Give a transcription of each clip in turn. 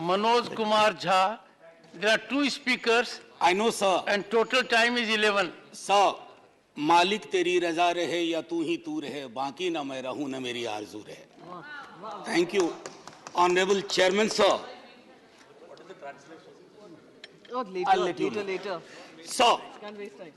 Manoj Kumar Jha. There are two speakers. I know, sir. And total time is 11. Sir, मालिक तेरी रजा रहे या तू ही तू रहे, बाकी ना मैं रहूं ना मेरी आरज़ू रहे. Thank you, Honorable Chairman, sir. What is the translation? Oh, later. Sir,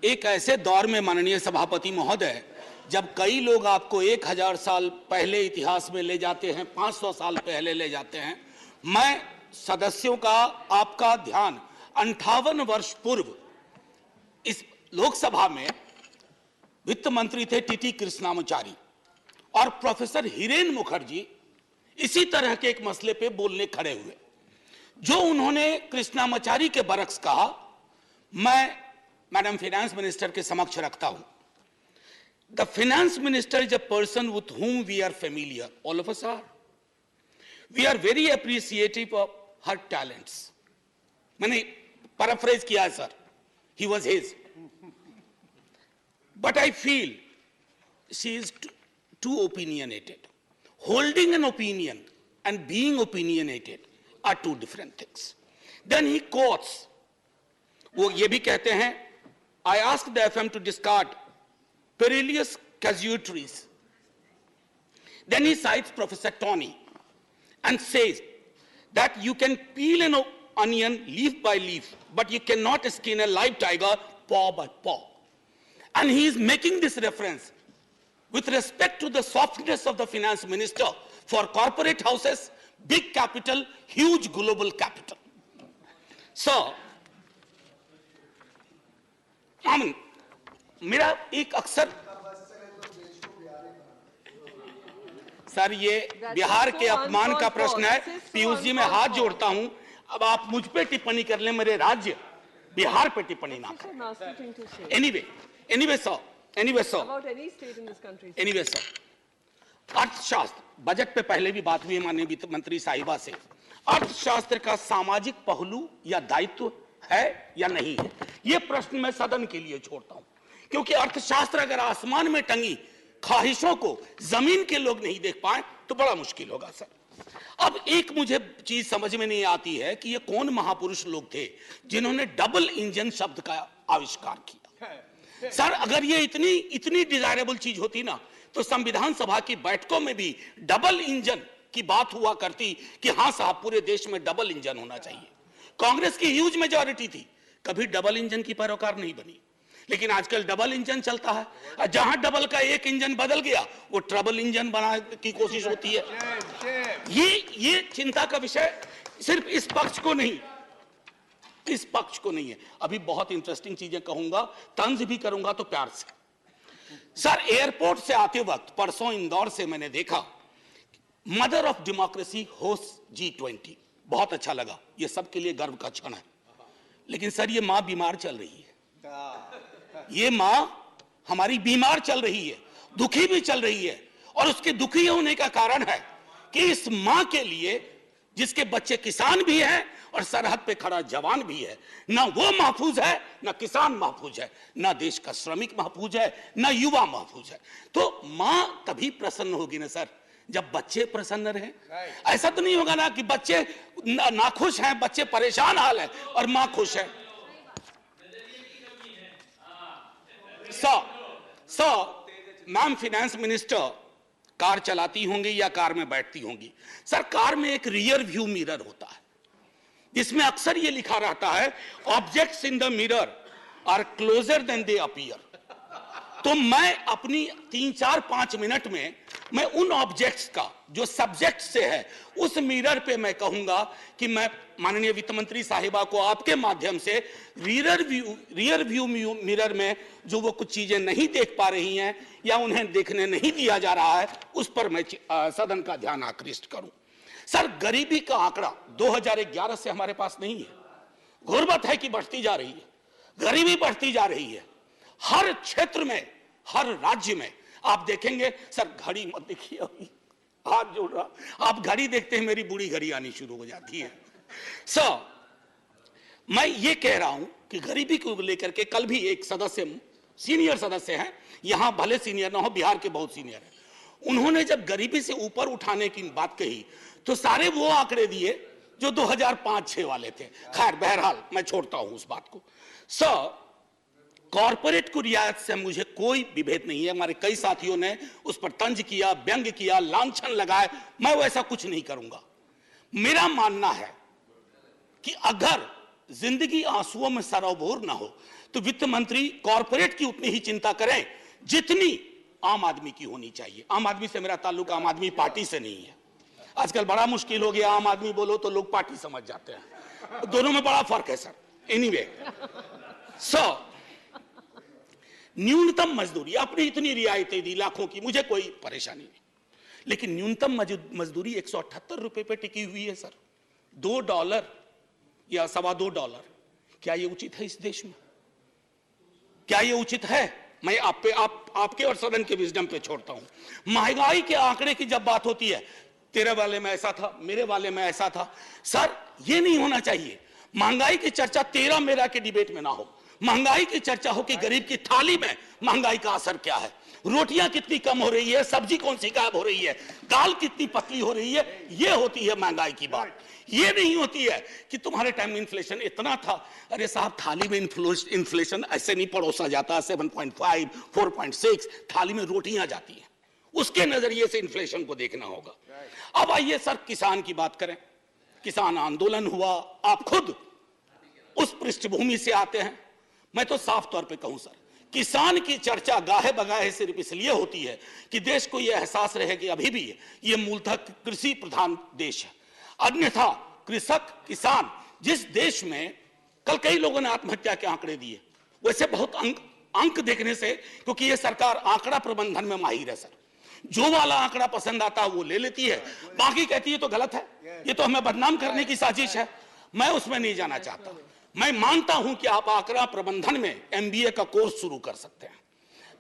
एक ऐसे दौर में माननीय सभापति महोदय, जब कई लोग आपको 1000 साल पहले इतिहास में ले जाते हैं, 500 साल पहले ले जाते हैं, मैं सदस्यों का आपका ध्यान 58 वर्ष पूर्व इस लोकसभा में वित्त मंत्री थे टीटी कृष्णामाचारी और प्रोफेसर हिरेन मुखर्जी इसी तरह के एक मसले पे बोलने खड़े हुए. जो उन्होंने कृष्णामाचारी के बरक्स कहा, मैं मैडम फाइनेंस मिनिस्टर के समक्ष रखता हूं. The finance minister is a person with whom we are familiar, all of us are. We are very appreciative of her talents. मैंने paraphrase किया है sir, he was his. But I feel she is too opinionated. Holding an opinion and being opinionated are two different things. Then he quotes, वो ये भी कहते हैं, I asked the FM to discard perilous casualties. Then he cites Professor Tony and says that you can peel an onion leaf by leaf, but you cannot skin a live tiger paw by paw. And he is making this reference with respect to the softness of the finance minister for corporate houses, big capital, huge global capital. So, मेरा एक अक्सर sir ये बिहार के अपमान का प्रश्न है. पीयूष जी मैं हाथ जोड़ता हूं, अब आप मुझ पे टिप्पणी कर ले, मेरे राज्य बिहार पे टिप्पणी ना करें. Anyway, sir. About any state in this country. Anyway, sir. अर्थशास्त्र, बजट पे पहले भी बात हुई माननीय वित्त मंत्री साहिबा से. अर्थशास्त्र का सामाजिक पहलू या दायित्व है या नहीं है, ये प्रश्न मैं सदन के लिए छोड़ता हूं, क्योंकि अर्थशास्त्र अगर आसमान में टंगी ख्वाहिशों को जमीन के लोग नहीं देख पाए तो बड़ा मुश्किल होगा सर. अब एक मुझे चीज समझ में नहीं आती है कि ये कौन महापुरुष लोग थे जिन्होंने डबल इंजन शब्द का आविष्कार किया. सर अगर ये इतनी डिजायरेबल चीज होती ना, तो संविधान सभा की बैठकों में भी डबल इंजन की बात हुआ करती कि हां साहब पूरे देश में डबल इंजन होना चाहिए. कांग्रेस की ह्यूज मेजॉरिटी थी, कभी डबल इंजन की पैरोकार नहीं बनी. लेकिन आजकल डबल इंजन चलता है, जहां डबल का एक इंजन बदल गया वो ट्रबल इंजन बनाने की कोशिश होती है. ये चिंता का विषय सिर्फ इस पक्ष को नहीं है. अभी बहुत इंटरेस्टिंग चीजें कहूंगा, तंज भी करूंगा तो प्यार से. सर एयरपोर्ट से आते वक्त परसों इंदौर से मैंने देखा mother of democracy host G20, बहुत अच्छा लगा, ये सबके लिए गर्व का क्षण है. लेकिन सर ये मां बीमार चल रही है, ये मां हमारी बीमार चल रही है, दुखी भी चल रही है. और उसके दुखी होने का कारण है कि इस मां के लिए जिसके बच्चे किसान भी हैं और सरहद पे खड़ा जवान भी है, ना वो महफूज है, ना किसान महफूज है, ना देश का श्रमिक महफूज है, ना युवा महफूज है. तो मां तभी प्रसन्न होगी ना सर जब बच्चे प्रसन्न रहें. ऐसा तो नहीं होगा ना कि बच्चे नाखुश हैं, बच्चे परेशान हाल है और मां खुश है. मैम फाइनेंस मिनिस्टर कार चलाती होंगी या कार में बैठती होंगी. सर कार में एक रियर व्यू मिरर होता है जिसमें अक्सर ये लिखा रहता है objects in the mirror are closer than they appear. तो मैं अपनी 3-4-5 मिनट में मैं उन ऑब्जेक्ट्स का जो सब्जेक्ट से है उस मिरर पे मैं कहूंगा कि मैं माननीय वित्त मंत्री साहिबा को आपके माध्यम से रियर व्यू मिरर में जो वो कुछ चीजें नहीं देख पा रही हैं या उन्हें देखने नहीं दिया जा रहा है उस पर मैं सदन का ध्यान आकृष्ट करूं. सर गरीबी का आंकड़ा 2011 से हमारे पास नहीं है. गुर्बत है कि बढ़ती जा रही है, गरीबी बढ़ती जा रही है. हर क्षेत्र में, हर राज्य में आप देखेंगे. सर घड़ी मत देखिए, हाथ जोड़ रहा, आप घड़ी देखते हैं मेरी बूढ़ी घड़ी आनी शुरू हो जाती है. सर मैं ये कह रहा हूं कि गरीबी को लेकर के कल भी एक सदस्य, सीनियर सदस्य हैं, यहां भले सीनियर ना हो, बिहार के बहुत सीनियर हैं, उन्होंने जब गरीबी से ऊपर उठाने की बात कही तो सारे वो आंकड़े दिए जो 2005-6 वाले थे। खैर बहरहाल मैं छोड़ता हूं उस बात को। सर, कॉरपोरेट को रियायत से मुझे कोई विभेद नहीं है। हमारे कई साथियों ने उस पर तंज किया, व्यंग किया, लांछन लगाए, मैं वैसा कुछ नहीं करूंगा। मेरा मानना है कि अगर जिंदगी आंसुओं में सरोबोर ना हो तो वित्त मंत्री कॉरपोरेट की उतनी ही चिंता करें जितनी आम आदमी की होनी चाहिए। आम आदमी से मेरा ताल्लुक आम आदमी पार्टी से नहीं है। आजकल बड़ा मुश्किल हो गया, आम आदमी बोलो तो लोग पार्टी समझ जाते हैं। दोनों में बड़ा फर्क है सर। एनीवे, सर, न्यूनतम मजदूरी आपने इतनी रियायतें दी लाखों की, मुझे कोई परेशानी नहीं, लेकिन न्यूनतम मजदूरी 178 रुपए पे टिकी हुई है सर। $2 या $2.25, क्या ये उचित है इस देश में? क्या ये उचित है? मैं आपके और सदन के विजडम पे छोड़ता हूं। महंगाई के आंकड़े की जब बात होती है, तेरे वाले में ऐसा था, मेरे वाले में ऐसा था, सर ये नहीं होना चाहिए। महंगाई की चर्चा तेरा मेरा के डिबेट में ना हो। महंगाई की चर्चा हो कि गरीब की थाली में महंगाई का असर क्या है, रोटियां कितनी कम हो रही है, सब्जी कौन सी गायब हो रही है, दाल कितनी पतली हो रही है, ये होती है महंगाई की बात। ये नहीं होती है कि तुम्हारे टाइम में इन्फ्लेशन इतना था। अरे साहब, थाली में इन्फ्लेशन ऐसे नहीं परोसा जाता। 7.5, 4.6 थाली में रोटियां जाती हैं, उसके नजरिए से इन्फ्लेशन को देखना होगा। अब आइए सर, किसान की बात करें। किसान आंदोलन हुआ, आप खुद उस पृष्ठभूमि से आते हैं। मैं तो साफ तौर पे कहूं सर, किसान की चर्चा गाहे बगाहे सिर्फ इसलिए होती है कि देश को यह एहसास रहे कि अभी भी ये मूलतः कृषि प्रधान देश है। अन्यथा कृषक, किसान, जिस देश में कल कई लोगों ने आत्महत्या के आंकड़े दिए, वैसे बहुत अंक देखने से, क्योंकि ये सरकार आंकड़ा प्रबंधन में माहिर है सर, जो वाला आंकड़ा पसंद आता है वो ले लेती है, बाकी कहती है तो गलत है, ये तो हमें बदनाम करने की साजिश है। मैं उसमें नहीं जाना चाहता। मैं मानता हूं कि आप आंकड़ा प्रबंधन में MBA का कोर्स शुरू कर सकते हैं।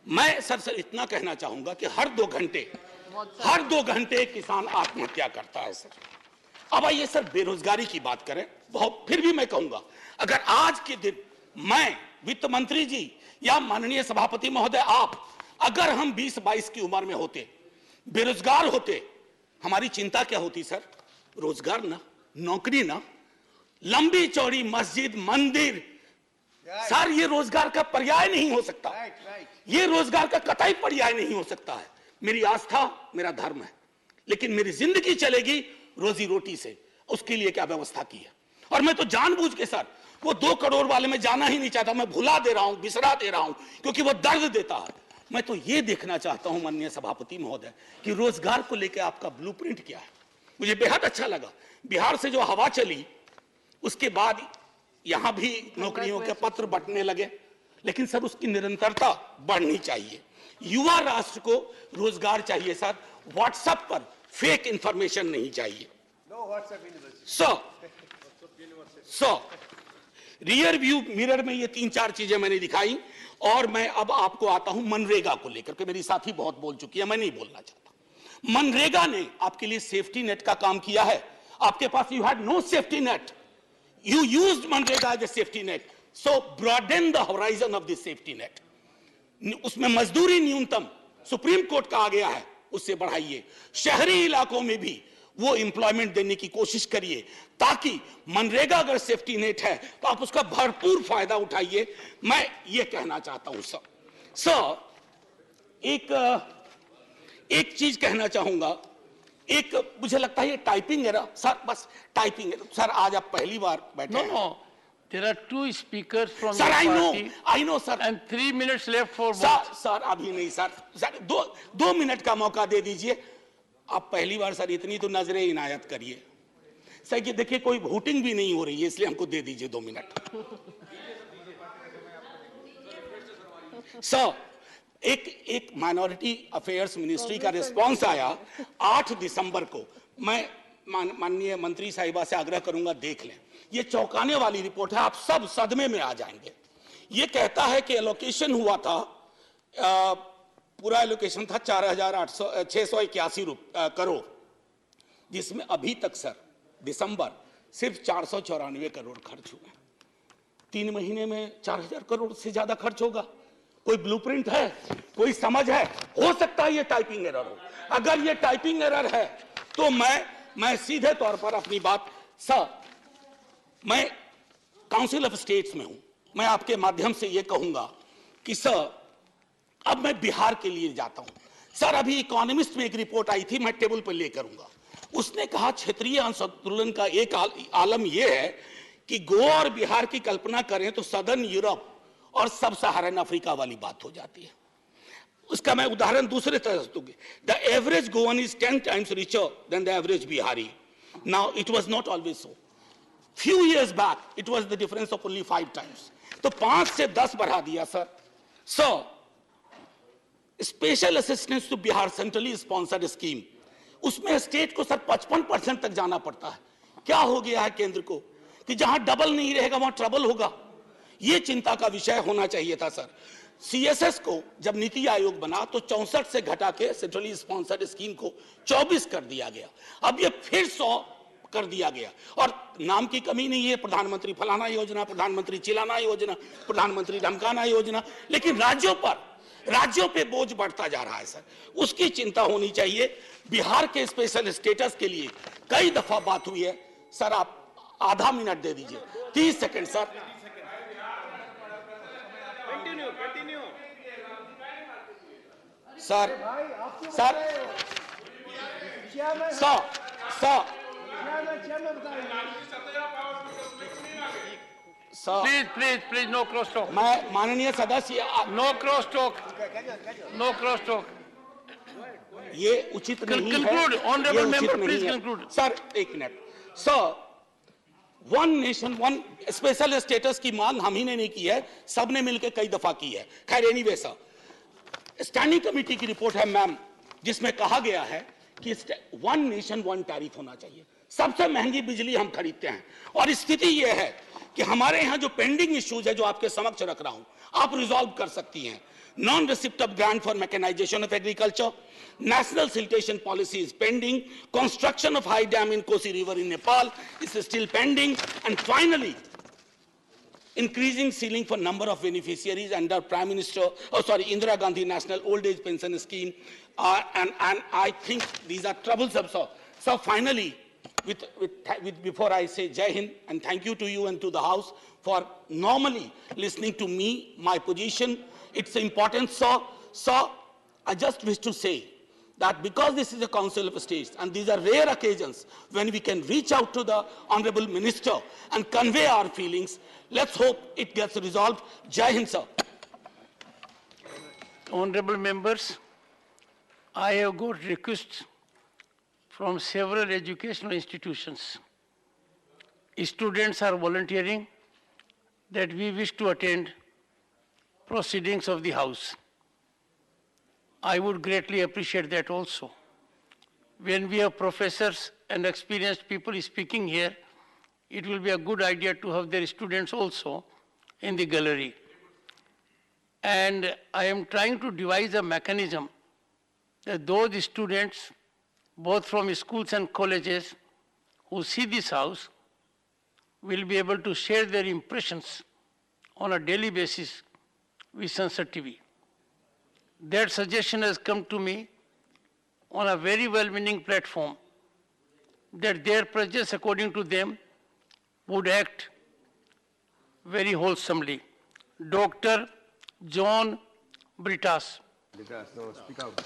मैं सर इतना कहना चाहूंगा कि हर 2 घंटे किसान आत्महत्या करता है सर। अब आइए सर, बेरोजगारी की बात करें। बहुत फिर भी मैं कहूंगा, अगर आज के दिन मैं, वित्त मंत्री जी या माननीय सभापति महोदय आप, अगर हम 20-22 की उम्र में होते, बेरोजगार होते, हमारी चिंता क्या होती सर? रोजगार ना, नौकरी ना, लंबी चौड़ी मस्जिद, मंदिर, सर ये रोजगार का पर्याय नहीं हो सकता। ये रोजगार का कतई पर्याय नहीं हो सकता है। मेरी आस्था मेरा धर्म है, लेकिन मेरी जिंदगी चलेगी रोजी रोटी से। उसके लिए क्या व्यवस्था की है? और मैं तो जानबूझ के सर वो 2 करोड़ वाले में जाना ही नहीं चाहता। मैं भुला दे रहा हूं, बिसरा दे रहा हूं, क्योंकि वो दर्द देता है। मैं तो ये देखना चाहता हूं माननीय सभापति महोदय कि रोजगार को लेकर आपका ब्लूप्रिंट क्या है। मुझे बेहद अच्छा लगा, बिहार से जो हवा चली उसके बाद यहां भी नौकरियों के पत्र बंटने लगे, लेकिन सर उसकी निरंतरता बढ़नी चाहिए। युवा राष्ट्र को रोजगार चाहिए सर, व्हाट्सएप पर फेक इंफॉर्मेशन नहीं चाहिए। सो रियर व्यू मिरर में ये 3-4 चीजें मैंने दिखाई, और मैं अब आपको आता हूं मनरेगा को लेकर के। मेरी साथी बहुत बोल चुकी है, मैं नहीं बोलना चाहता। मनरेगा ने आपके लिए सेफ्टी नेट का काम किया है। आपके पास you had no safety net, you used MNREGA as a safety net, so broaden the horizon of this safety net. उसमें मजदूरी न्यूनतम सुप्रीम कोर्ट का आ गया है, उससे बढ़ाइए। शहरी इलाकों में भी वो एम्प्लॉयमेंट देने की कोशिश करिए, ताकि मनरेगा अगर सेफ्टी नेट है तो आप उसका भरपूर फायदा उठाइए। मैं ये कहना चाहता हूं सर, एक चीज कहना चाहूंगा। एक मुझे लगता है ये टाइपिंग एरर सर, बस टाइपिंग एरर सर। आज आप पहली बार बैठे हैं। No, there are 2 speakers from sir, your I know sir, and 3 minutes left for both. Sir अभी नहीं सर, 2 मिनट का मौका दे दीजिए। आप पहली बार सर, इतनी तो नजरें इनायत करिए सर। कि देखिए कोई वोटिंग भी नहीं हो रही है, इसलिए हमको दे दीजिए 2 मिनट। सर, एक माइनॉरिटी अफेयर्स मिनिस्ट्री का रिस्पांस आया 8 दिसंबर को। मैं माननीय मंत्री साहिबा से आग्रह करूंगा, देख लें। ये चौंकाने वाली रिपोर्ट है, आप सब सदमे में आ जाएंगे। ये कहता है कि एलोकेशन हुआ था, पूरा एलोकेशन था 4,681 करोड़, जिसमें अभी तक सर दिसंबर सिर्फ 494 करोड़ खर्च हुए। 3 महीने में 4,000 करोड़ से ज्यादा खर्च होगा। कोई ब्लूप्रिंट है, कोई समझ है? हो सकता है ये टाइपिंग एरर हो। अगर ये टाइपिंग एरर है तो मैं सीधे तौर पर अपनी बात सर, मैं काउंसिल ऑफ स्टेट्स में हूं, मैं आपके माध्यम से यह कहूंगा कि सर, अब मैं बिहार के लिए जाता हूं। सर, अभी इकोनॉमिस्ट में एक रिपोर्ट आई थी, मैं टेबल पर ले करूंगा। उसने कहा क्षेत्रीय असंतुलन का एक आलम यह है कि गोवा और बिहार की कल्पना करें तो सदर्न यूरोप और सब सहारन अफ्रीका वाली बात हो जाती है। उसका मैं उदाहरण दूसरे तरह से दूंगी। The average Goan is 10 times richer than the average Bihari. Now it was not always so. Few years back it was the difference of only 5 times. तो 5 से 10 बढ़ा दिया sir. Sir, special assistance to Bihar centrally sponsored scheme, उसमें state को sir 55% तक जाना पड़ता है। क्या हो गया है केंद्र को कि जहां डबल नहीं रहेगा वहां ट्रबल होगा। यह चिंता का विषय होना चाहिए था सर। सीएसएस को जब नीति आयोग बना तो 64 से घटा के सेंट्रली स्पॉन्सर्ड स्कीम को 24 कर दिया गया। अब यह फिर 100 कर दिया गया और नाम की कमी नहीं है, प्रधानमंत्री फलाना योजना, प्रधानमंत्री चिलाना योजना, प्रधानमंत्री ढमकाना योजना, लेकिन राज्यों पे बोझ बढ़ता जा रहा है सर। उसकी चिंता होनी चाहिए। बिहार के स्पेशल स्टेटस के लिए कई दफा बात हुई है सर, आप आधा मिनट दे दीजिए, 30 second sir. Sir sir sir sir Please, no cross talk. मैं माननीय सदस्य, No cross talk. No cross talk. ये उचित नहीं है। Conclude, honorable ये उचित member, नहीं please है। conclude. सर, एक minute. Sir, one nation one special status की मांग हम ही ने नहीं की है, सबने मिलकर कई दफा की है। खैर, एनीवे सर, स्टैंडिंग कमेटी की रिपोर्ट है मैम, जिसमें कहा गया है कि वन नेशन वन टैरिफ होना चाहिए। सबसे महंगी बिजली हम खरीदते हैं और स्थिति यह है कि हमारे यहां जो पेंडिंग इश्यूज है जो आपके समक्ष रख रहा हूं, आप रिजॉल्व कर सकती हैं। Non receipt of grant for mechanisation of agriculture, national siltation policy is pending, construction of high dam in Kosi river in Nepal is still pending, and finally increasing ceiling for number of beneficiaries under Indira Gandhi National Old Age Pension Scheme, and I think these are troublesome. So finally, before I say Jai Hind and thank you to you and to the House for normally listening to me, my position, its importance, sir, I just wish to say that because this is a Council of States and these are rare occasions when we can reach out to the Honorable Minister and convey our feelings, let's hope it gets resolved. Jai Hind, sir. Honorable members, I have got requests from several educational institutions. Students are volunteering that we wish to attend proceedings of the House. I would greatly appreciate that also. When we have professors and experienced people speaking here, it will be a good idea to have their students also in the gallery. And I am trying to devise a mechanism that those students, both from schools and colleges, who see this house, will be able to share their impressions on a daily basis with Sansad TV. That suggestion has come to me on a very well-meaning platform that their presence, according to them, would act very wholesomely. Dr. John Britas. Britas, no, speak out.